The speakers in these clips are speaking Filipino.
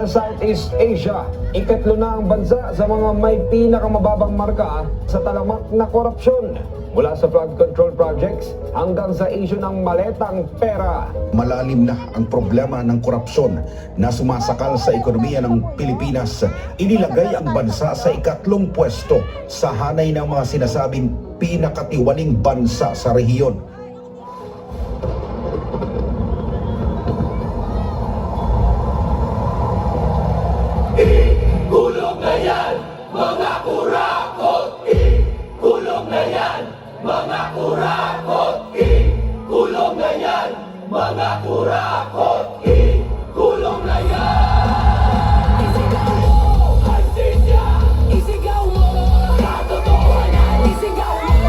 Southeast Asia, ikatlo na ang bansa sa mga may pinakamababang marka sa talamak na korupsyon. Mula sa flood control projects hanggang sa isyu ng maletang pera. Malalim na ang problema ng korupsyon na sumasakal sa ekonomiya ng Pilipinas. Inilagay ang bansa sa ikatlong pwesto sa hanay ng mga sinasabing pinakatiwaling bansa sa rehiyon. Kulong na yan, mga kurakot! Kulong na yan, mga kurakot! Kulong na yan, mga kurakot! Kulong na yan! Isigaw mo! Hastisya! Isigaw mo! Katotohanan! Isigaw mo!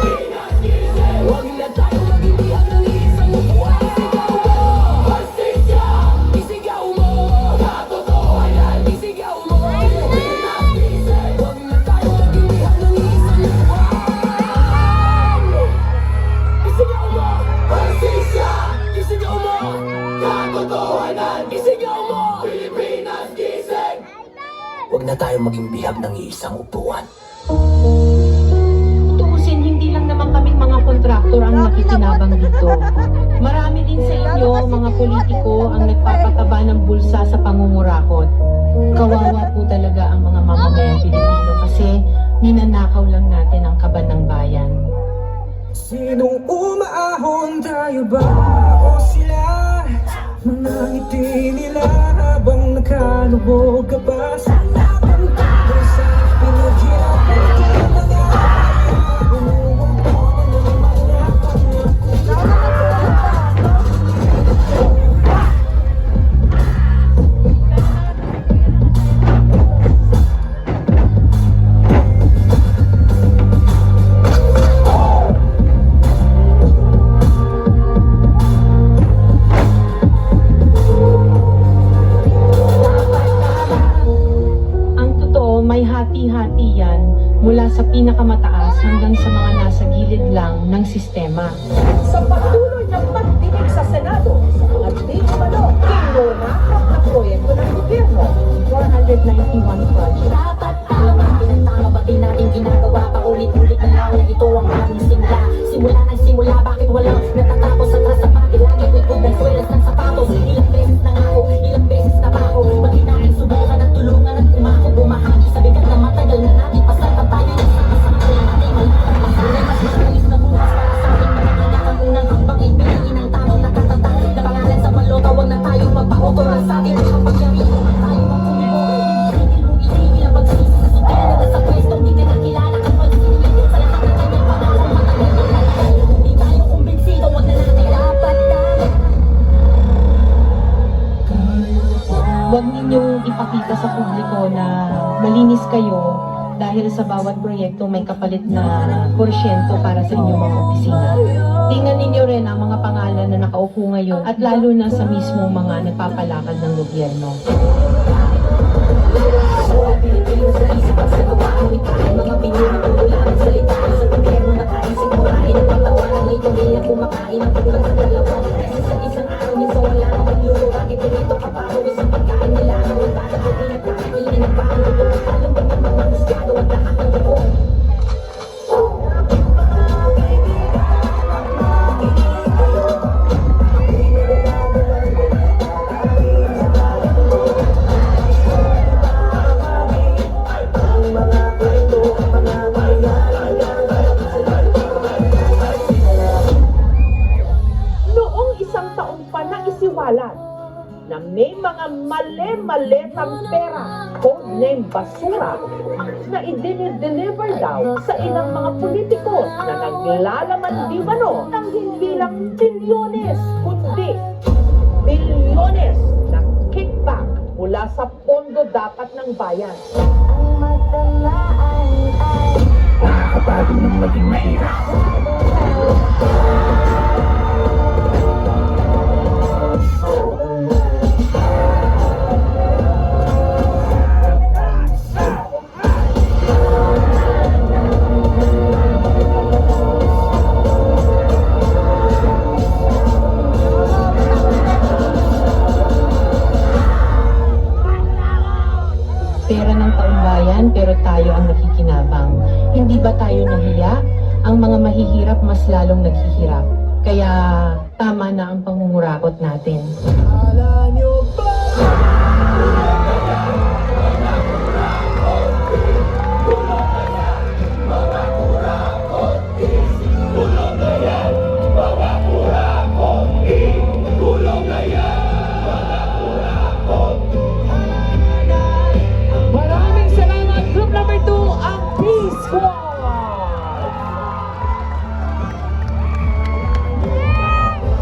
Pinag-isip! Huwag na tayo magbibihag ng isang upuan! Isigaw mo! Hastisya! Isigaw mo! Katotohanan! Isigaw mo! Pinag-isip! Huwag na tayo magbibihag ng isang upuan! Isigaw mo! Hastisya! Isigaw mo! Katotohanan! Isigaw mo! Pilipinas gising! Huwag na tayo maging bihag ng isang upuan. Tuusin, hindi lang naman kaming mga kontraktor ang nakikinabang dito. Marami din sa inyo, mga politiko, ang nagpapataba ng bulsa sa pangungurakot. Kawawa po talaga ang mga mamamayang Pilipino kasi ninanakaw lang natin ang kaban ng bayan. Sinong umaahon, tayo ba o sila? Mga ngiti nila habang nakalubog ka pa sa laban ko sa pinaghirapan ko mga umuwang ko na mga May hati-hati yan mula sa pinakamataas hanggang sa mga nasa gilid lang ng sistema. Sa patuloy ng pagdinig sa Senado sa mga di umano kinonakap na proyekto ng gobyerno, 491 projects. Dapat tama, pinagtama ba din natin ginagawa? Paulit-ulit na lang na ito ang aming simula. Simula ng simula, bakit walang natatapos sa trasapati? Lagi kutkod ng swelas ng sapatos. Ilang beses na nga ako, ilang beses na pa ako. Bakit natin subukan at tulungan at umako bumahagi sa bigat na matagal na natin pasarap tayo ng sama-sama kaya natin malakang pasanay. Mas matalis na bukas para sa ating managiging ang unang hambang ipiliin ang tamang nakatatang na pangalan sa balota. Huwag na tayo magpaotoran sa ating mga pagyari. Huwag tayo magpumiko. Itigil ang pagsisi sa sundin na sa pwestong di ka nakilala ang pagsinigit sa lahat ng kanyang pangalan. Matagal na tayo, hindi tayo kumbinsido. Huwag na natin dapat Huwag ninyong ipakita sa publiko na malinis kayo dahil sa bawat proyekto may kapalit na porsyento para sa inyong mga opisina. Tingnan ninyo rin ang mga pangalan na nakaupo ngayon at lalo na sa mismo mga nagpapalakad ng gobyerno. mga pinulong salita sa gobyerno na kaisip mo kain ang patawanan ng itong ilang kumakain ang pagkulang sa dalawa. Sa isang araw nito wala nang magluluto. Bakit ganito ka pa? Huwag sa pagkain nila ang wala na kung pinagkakainin ang baang luto. Alam ba ng mga masyado at lahat ng buo? na may mga mali-maletang pera, codename basura, na i-deliver daw sa ilang mga politiko na naglalaman di mano ng hindi lang bilyones, kundi bilyones na kickback mula sa pondo dapat ng bayan. Nakakapagod ng maging mahirap. pera ng taumbayan pero tayo ang nakikinabang. Hindi ba tayo nahiya? Ang mga mahihirap mas lalong naghihirap. Kaya tama na ang pangungurakot natin.